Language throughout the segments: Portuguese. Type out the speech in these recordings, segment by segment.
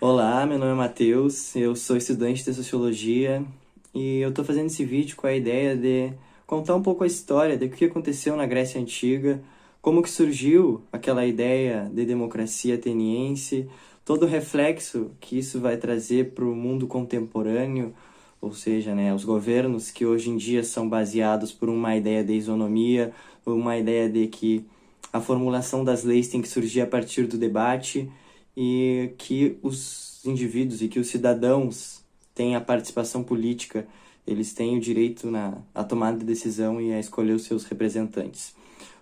Olá, meu nome é Matheus, eu sou estudante de Sociologia e eu estou fazendo esse vídeo com a ideia de contar um pouco a história do que aconteceu na Grécia Antiga, como que surgiu aquela ideia de democracia ateniense, todo o reflexo que isso vai trazer para o mundo contemporâneo, ou seja, né, os governos que hoje em dia são baseados por uma ideia de isonomia, uma ideia de que a formulação das leis tem que surgir a partir do debate e que os indivíduos e que os cidadãos têm a participação política, eles têm o direito à tomada de decisão e a escolher os seus representantes.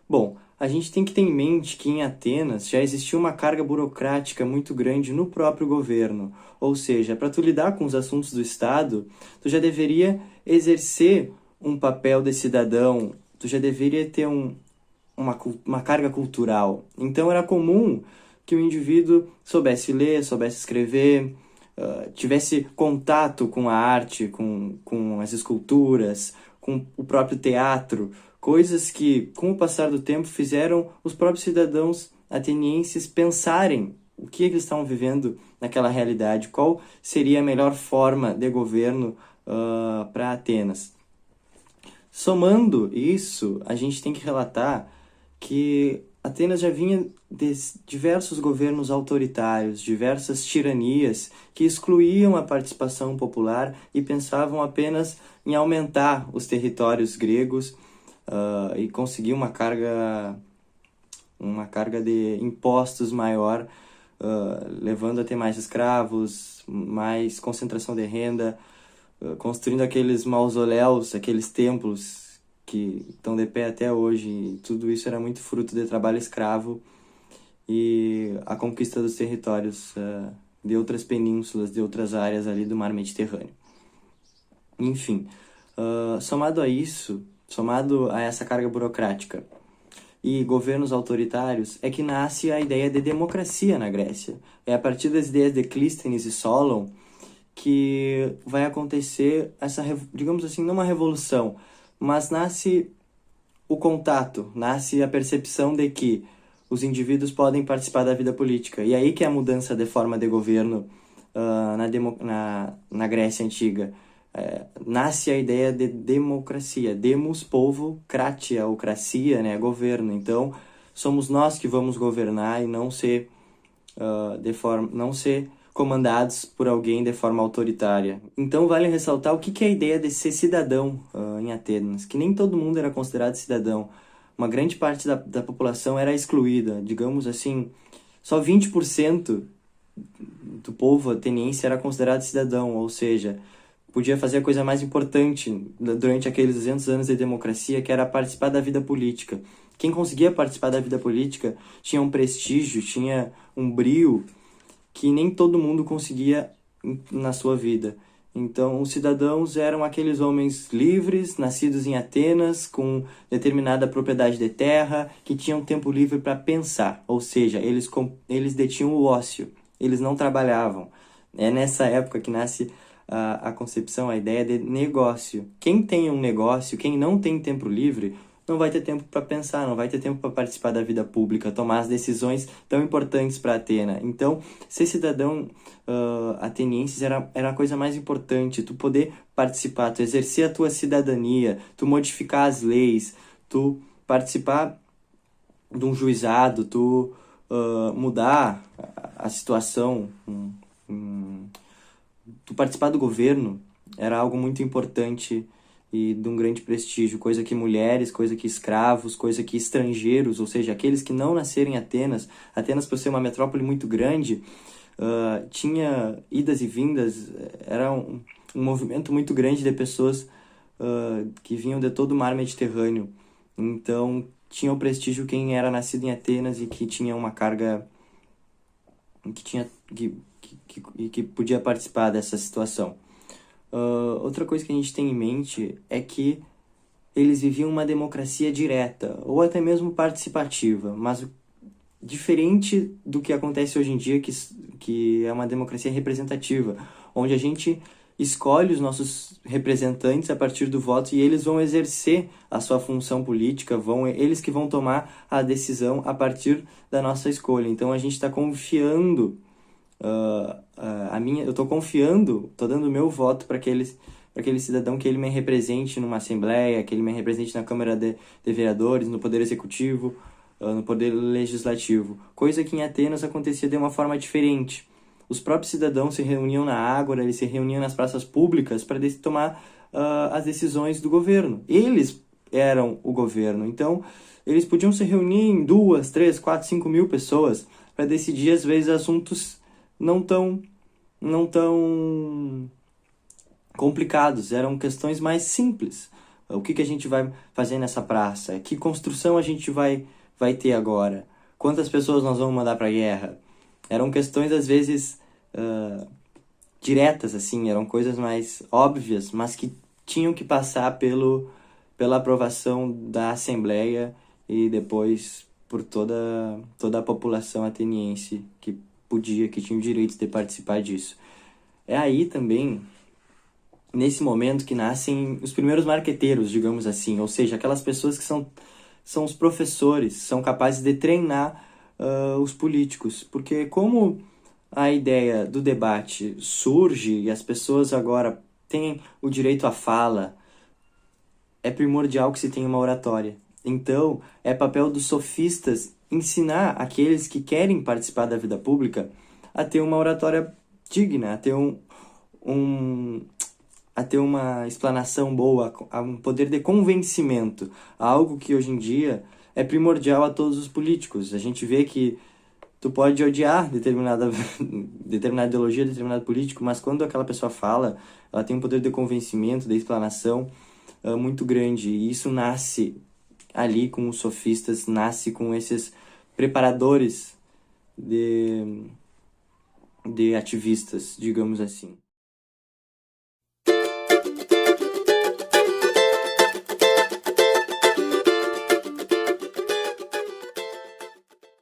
Bom, a gente tem que ter em mente que em Atenas já existia uma carga burocrática muito grande no próprio governo, ou seja, para tu lidar com os assuntos do Estado, tu já deveria exercer um papel de cidadão, tu já deveria ter uma carga cultural. Então era comum que o indivíduo soubesse ler, soubesse escrever, tivesse contato com a arte, com as esculturas, com o próprio teatro, coisas que, com o passar do tempo, fizeram os próprios cidadãos atenienses pensarem o que eles estavam vivendo naquela realidade, qual seria a melhor forma de governo para Atenas. Somando isso, a gente tem que relatar que Atenas já vinha de diversos governos autoritários, diversas tiranias que excluíam a participação popular e pensavam apenas em aumentar os territórios gregos e conseguir uma carga de impostos maior, levando a ter mais escravos, mais concentração de renda, construindo aqueles mausoléus, aqueles templos que estão de pé até hoje. E tudo isso era muito fruto de trabalho escravo e a conquista dos territórios de outras penínsulas, de outras áreas ali do mar Mediterrâneo. Enfim, somado a isso, somado a essa carga burocrática e governos autoritários, é que nasce a ideia de democracia na Grécia. É a partir das ideias de Clístenes e Solon que vai acontecer essa, digamos assim, não uma revolução, mas nasce o contato, nasce a percepção de que os indivíduos podem participar da vida política. E aí que é a mudança de forma de governo na Grécia Antiga. Nasce a ideia de democracia. Demos, povo, kratia, ou cracia, né, governo. Então, somos nós que vamos governar e não ser comandados por alguém de forma autoritária. Então vale ressaltar o que é a ideia de ser cidadão em Atenas, que nem todo mundo era considerado cidadão. Uma grande parte da população era excluída, digamos assim, só 20% do povo ateniense era considerado cidadão, ou seja, podia fazer a coisa mais importante durante aqueles 200 anos de democracia, que era participar da vida política. Quem conseguia participar da vida política tinha um prestígio, tinha um brio que nem todo mundo conseguia na sua vida. Então, os cidadãos eram aqueles homens livres, nascidos em Atenas, com determinada propriedade de terra, que tinham tempo livre para pensar, ou seja, eles detinham o ócio, eles não trabalhavam. É nessa época que nasce a concepção, a ideia de negócio. Quem tem um negócio, quem não tem tempo livre, não vai ter tempo para pensar, não vai ter tempo para participar da vida pública, tomar as decisões tão importantes para Atena. Então, ser cidadão ateniense era a coisa mais importante, tu poder participar, tu exercer a tua cidadania, tu modificar as leis, tu participar de um juizado, tu mudar a situação, tu participar do governo era algo muito importante e de um grande prestígio, coisa que mulheres, coisa que escravos, coisa que estrangeiros, ou seja, aqueles que não nasceram em Atenas. Atenas, por ser uma metrópole muito grande, tinha idas e vindas, era um movimento muito grande de pessoas que vinham de todo o mar Mediterrâneo. Então, tinha o prestígio quem era nascido em Atenas e que tinha uma carga, que tinha que podia participar dessa situação. Outra coisa que a gente tem em mente é que eles viviam uma democracia direta, ou até mesmo participativa, mas diferente do que acontece hoje em dia, que é uma democracia representativa, onde a gente escolhe os nossos representantes a partir do voto e eles vão exercer a sua função política, eles que vão tomar a decisão a partir da nossa escolha. Então a gente está confiando eu tô confiando, tô dando o meu voto para aquele cidadão que ele me represente numa assembleia, que ele me represente na Câmara de Vereadores, no Poder Executivo, no Poder Legislativo. Coisa que em Atenas acontecia de uma forma diferente. Os próprios cidadãos se reuniam na Ágora, eles se reuniam nas praças públicas para tomar as decisões do governo. Eles eram o governo, então eles podiam se reunir em 2, 3, 4, 5 mil pessoas para decidir, às vezes, assuntos não tão complicados, eram questões mais simples. O que a gente vai fazer nessa praça? Que construção a gente vai ter agora? Quantas pessoas nós vamos mandar para a guerra? Eram questões, às vezes, diretas, assim, eram coisas mais óbvias, mas que tinham que passar pela aprovação da Assembleia e depois por toda a população ateniense que tinha o direito de participar disso. É aí também, nesse momento, que nascem os primeiros marqueteiros, digamos assim, ou seja, aquelas pessoas que são os professores, são capazes de treinar os políticos, porque como a ideia do debate surge e as pessoas agora têm o direito à fala, é primordial que se tenha uma oratória. Então, é papel dos sofistas ensinar aqueles que querem participar da vida pública a ter uma oratória digna, a ter uma explanação boa, a um poder de convencimento, algo que hoje em dia é primordial a todos os políticos. A gente vê que tu pode odiar determinada ideologia, determinado político, mas quando aquela pessoa fala, ela tem um poder de convencimento, de explanação muito grande. E isso nasce ali com os sofistas, nasce com esses preparadores de ativistas, digamos assim.